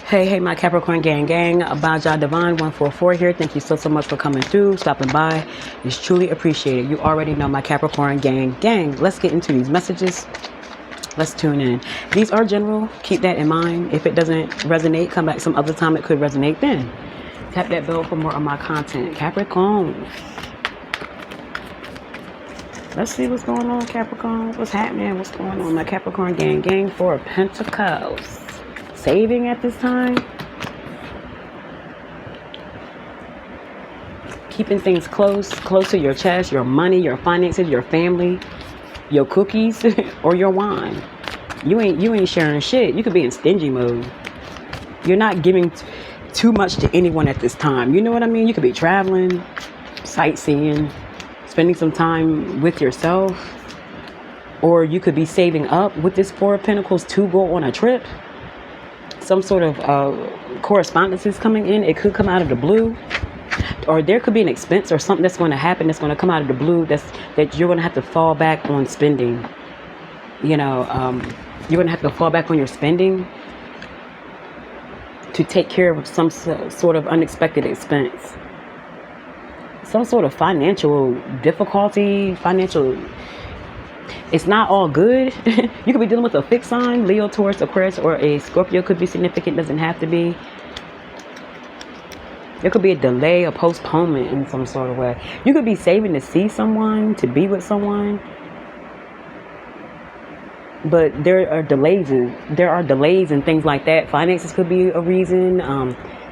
Hey, my Capricorn gang. Baja Divine 144 here. Thank you so much for coming through, stopping by. It's truly appreciated. You already know my Capricorn gang. Let's get into these messages. Let's tune in. These are general. Keep that in mind. If it doesn't resonate, come back some other time it could resonate then. Tap that bell for more of my content. Capricorn. Let's see what's going on, Capricorn. What's happening? What's going on, my Capricorn gang? Four of Pentacles. Saving at this time. Keeping things close to your chest, your money, your finances, your family, your cookies, or your wine. You ain't sharing shit. You could be in stingy mode. You're not giving too much to anyone at this time. You know what I mean? You could be traveling, sightseeing, spending some time with yourself, or you could be saving up with this Four of Pentacles to go on a trip. Some sort of correspondence is coming in. It could come out of the blue, or there could be an expense or something that's going to happen that's going to come out of the blue that you're going to have to fall back on spending. You're going to have to fall back on your spending to take care of some sort of unexpected expense, some sort of financial difficulty, it's not all good. You could be dealing with a fixed sign, Leo, Taurus, Aquarius, or a Scorpio. Could be significant, doesn't have to be. There could be a delay, a postponement in some sort of way. You could be saving to see someone, to be with someone. But there are delays and things like that. Finances could be a reason.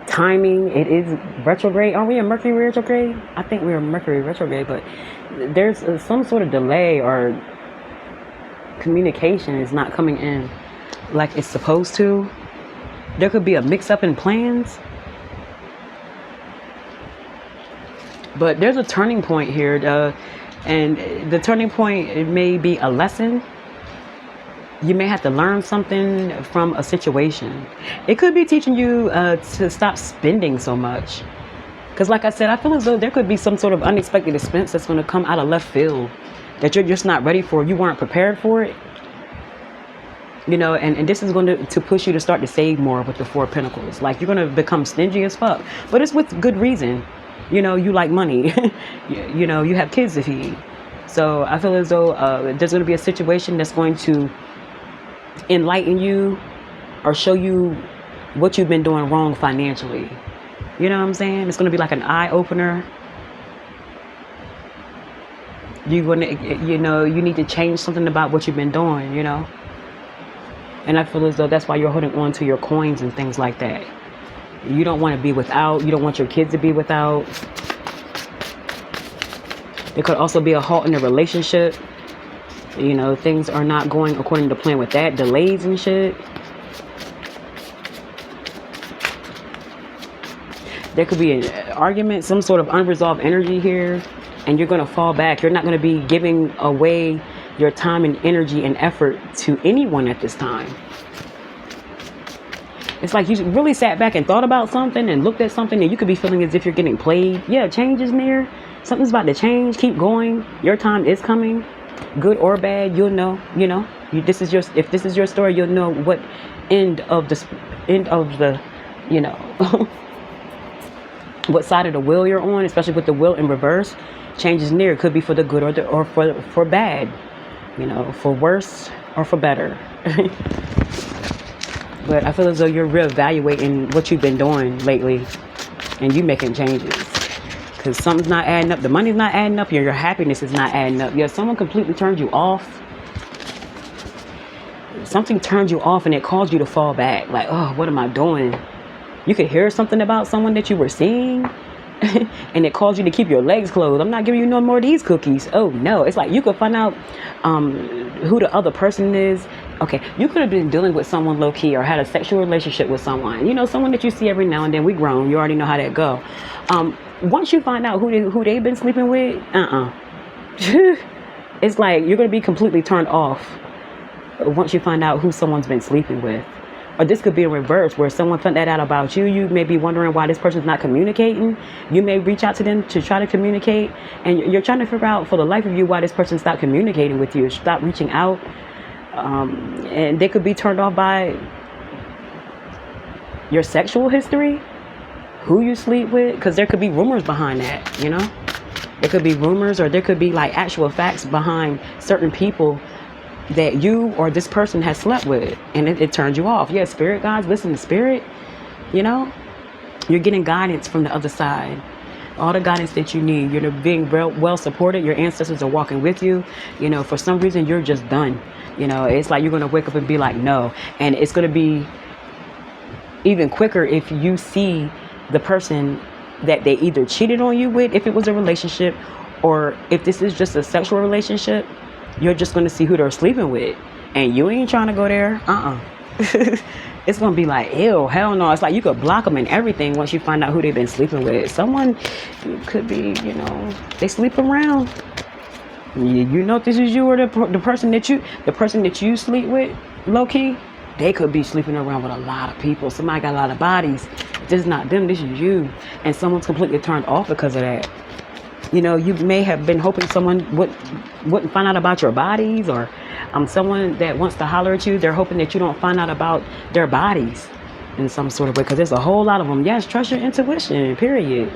Timing, it is retrograde. Are we in Mercury retrograde? I think we're in Mercury retrograde, but there's some sort of delay, or communication is not coming in like it's supposed to. There could be a mix-up in plans. But there's a turning point here, and the turning point, it may be a lesson. You may have to learn something from a situation. It could be teaching you to stop spending so much. Because like I said, I feel as though there could be some sort of unexpected expense that's going to come out of left field that you're just not ready for. You weren't prepared for it. And this is going to push you to start to save more with the Four of Pentacles. Like, you're going to become stingy as fuck. But it's with good reason. You like money. You have kids to feed. So I feel as though there's going to be a situation that's going to enlighten you or show you what you've been doing wrong financially. You know what I'm saying? It's going to be like an eye opener. You need to change something about what you've been doing, And I feel as though that's why you're holding on to your coins and things like that. You don't want to be without. You don't want your kids to be without. There could also be a halt in the relationship. Things are not going according to plan with that. Delays and shit. There could be an argument, some sort of unresolved energy here. And you're going to fall back. You're not going to be giving away your time and energy and effort to anyone at this time. It's like you really sat back and thought about something and looked at something, and you could be feeling as if you're getting played. Yeah, change is near. Something's about to change. Keep going. Your time is coming. Good or bad, you'll know. If this is your story, you'll know what end of the what side of the wheel you're on, especially with the wheel in reverse. Change is near. It could be for the good or for bad. For worse or for better. But I feel as though you're reevaluating what you've been doing lately, and you making changes. Because something's not adding up. The money's not adding up. Your happiness is not adding up. Someone completely turned you off. Something turned you off, and it caused you to fall back. Like, oh, what am I doing? You could hear something about someone that you were seeing, and it caused you to keep your legs closed. I'm not giving you no more of these cookies. Oh, no. It's like you could find out who the other person is. Okay, you could have been dealing with someone low-key or had a sexual relationship with someone. Someone that you see every now and then. We grown. You already know how that go. Once you find out who they've been sleeping with, it's like you're going to be completely turned off once you find out who someone's been sleeping with. Or this could be in reverse, where someone found that out about you. You may be wondering why this person's not communicating. You may reach out to them to try to communicate, and you're trying to figure out for the life of you why this person stopped communicating with you, stop reaching out. And they could be turned off by Your sexual history, who you sleep with, because there could be rumors behind that, you know? There could be rumors, or there could be like actual facts behind certain people that you or this person has slept with, and it turns you off. Yeah, spirit guides, listen to spirit, you know? You're getting guidance from the other side. All the guidance that you need. You're being well supported. Your ancestors are walking with you. You know, for some reason, you're just done. You know, it's like you're going to wake up and be like, no. And it's going to be even quicker if you see the person that they either cheated on you with, if it was a relationship, or if this is just a sexual relationship, you're just going to see who they're sleeping with. And you ain't trying to go there. It's going to be like, ew, hell no. It's like you could block them and everything once you find out who they've been sleeping with. Someone could be, you know, they sleep around. You know, if this is you or the person that you sleep with, low key, they could be sleeping around with a lot of people. Somebody got a lot of bodies. This is not them, this is you. And someone's completely turned off because of that. You know, you may have been hoping someone wouldn't find out about your bodies, or someone that wants to holler at you, they're hoping that you don't find out about their bodies in some sort of way, because there's a whole lot of them. Yes, trust your intuition, period.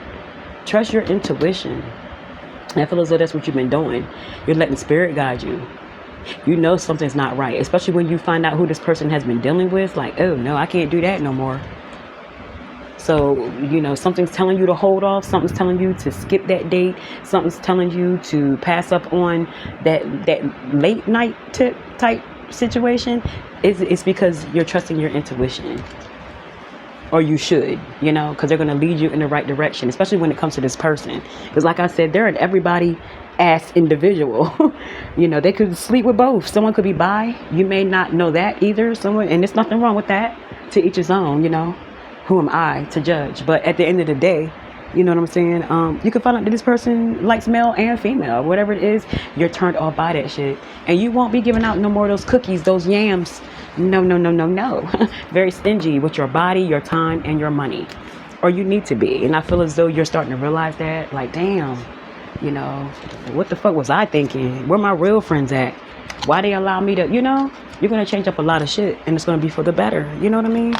Trust your intuition. And I feel as though that's what you've been doing. You're letting spirit guide you. You know something's not right, especially when you find out who this person has been dealing with. Like, oh no, I can't do that no more. So, you know, something's telling you to hold off. Something's telling you to skip that date. Something's telling you to pass up on that late night type situation. It's because you're trusting your intuition. Or you should, you know, because they're going to lead you in the right direction, especially when it comes to this person. Because like I said, they're an everybody ass individual. You know, they could sleep with both. Someone could be bi. You may not know that either. And there's nothing wrong with that. To each his own, you know. Who am I to judge? But at the end of the day, you know what I'm saying? You can find out that this person likes male and female. Whatever it is, you're turned off by that shit. And you won't be giving out no more of those cookies, those yams. No. Very stingy with your body, your time, and your money. Or you need to be. And I feel as though you're starting to realize that. Like, damn, you know, what the fuck was I thinking? Where my real friends at? Why they allow me to, you know? You're going to change up a lot of shit. And it's going to be for the better. You know what I mean?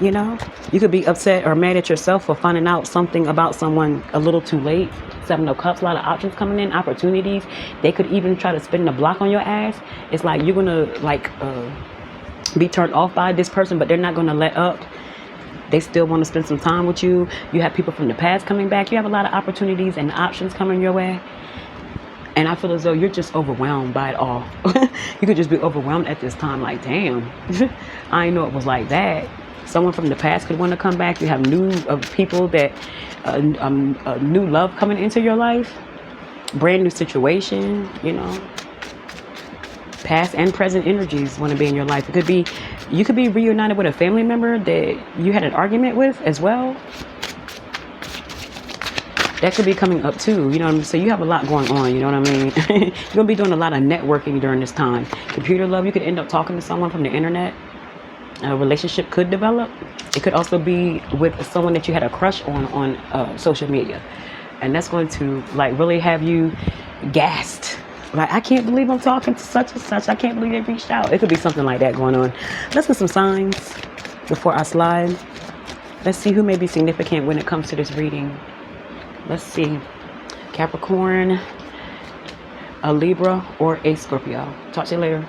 You know, you could be upset or mad at yourself for finding out something about someone a little too late. Seven of Cups, a lot of options coming in, opportunities. They could even try to spin the block on your ass. It's like you're going to like be turned off by this person, but they're not going to let up. They still want to spend some time with you. You have people from the past coming back. You have a lot of opportunities and options coming your way. And I feel as though you're just overwhelmed by it all. You could just be overwhelmed at this time. Like, damn, I didn't know it was like that. Someone from the past could want to come back. You have new people that, new love coming into your life. Brand new situation, you know. Past and present energies want to be in your life. It could be, you could be reunited with a family member that you had an argument with as well. That could be coming up too, you know what I mean? So you have a lot going on, you know what I mean? You're going to be doing a lot of networking during this time. Computer love, you could end up talking to someone from the internet. A relationship could develop. It could also be with someone that you had a crush on social media. And that's going to like really have you gassed. Like, I can't believe I'm talking to such and such. I can't believe they reached out. It could be something like that going on. Let's get some signs before I slide. Let's see who may be significant when it comes to this reading. Let's see. Capricorn, a Libra, or a Scorpio. Talk to you later.